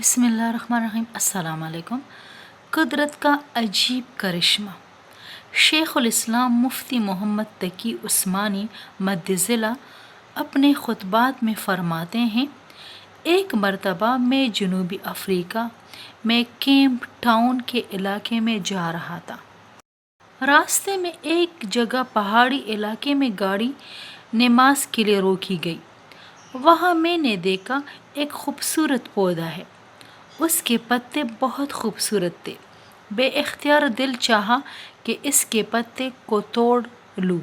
बिस्मिल्लाहिर्रहमानिर्रहीम। अस्सलाम वालेकुम। कुदरत का अजीब करिश्मा। शेखुल इस्लाम मुफ्ती मोहम्मद तकी उस्मानी मद्दिज़िला अपने खुतबात में फ़रमाते हैं, एक मरतबा मैं जनूबी अफ्रीका में केप टाउन के इलाके में जा रहा था। रास्ते में एक जगह पहाड़ी इलाके में गाड़ी नमाज के लिए रोकी गई। वहाँ मैंने देखा एक खूबसूरत पौधा है। उसके पत्ते बहुत खूबसूरत थे। बेइख्तियार दिल चाहा कि इसके पत्ते को तोड़ लूं।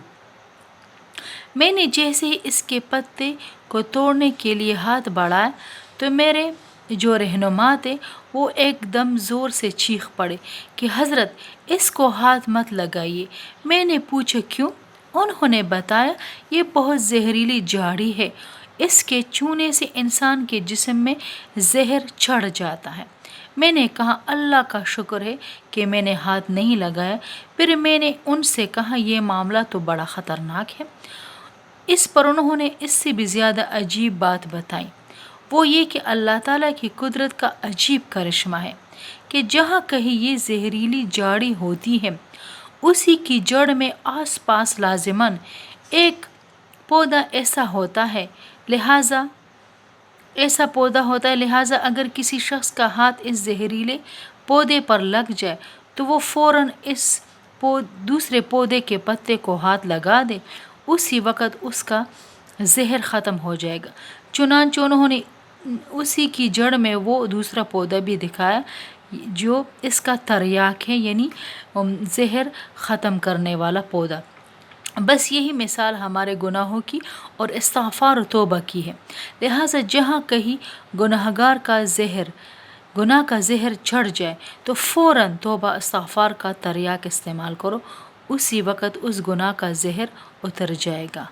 मैंने जैसे ही इसके पत्ते को तोड़ने के लिए हाथ बढ़ाया तो मेरे जो रहनुमा थे वो एकदम ज़ोर से चीख पड़े कि हज़रत, इसको हाथ मत लगाइए। मैंने पूछा क्यों? उन्होंने बताया, ये बहुत जहरीली झाड़ी है, इसके चूने से इंसान के जिस्म में जहर चढ़ जाता है। मैंने कहा, अल्लाह का शुक्र है कि मैंने हाथ नहीं लगाया। फिर मैंने उनसे कहा, यह मामला तो बड़ा ख़तरनाक है। इस पर उन्होंने इससे भी ज़्यादा अजीब बात बताई, वो ये कि अल्लाह ताला की कुदरत का अजीब करिश्मा है कि जहाँ कहीं ये जहरीली झाड़ी होती है उसी की जड़ में आस पास लाजिमन एक पौधा ऐसा होता है। लिहाजा अगर किसी शख्स का हाथ इस जहरीले पौधे पर लग जाए तो वो फ़ौरन इस दूसरे पौधे के पत्ते को हाथ लगा दे, उसी वक़्त उसका जहर ख़त्म हो जाएगा। चुनांचे उन्होंने उसी की जड़ में वो दूसरा पौधा भी दिखाया जो इसका तर्याक है, यानी जहर ख़त्म करने वाला पौधा। बस यही मिसाल हमारे गुनाहों की और इस्तिग़फ़ार और तौबा की है। लिहाजा जहाँ कहीं गुनाह का जहर चढ़ जाए तो फ़ौरन तौबा इस्तिग़फ़ार का तर्याक इस्तेमाल करो, उसी वक़्त उस गुनाह का जहर उतर जाएगा।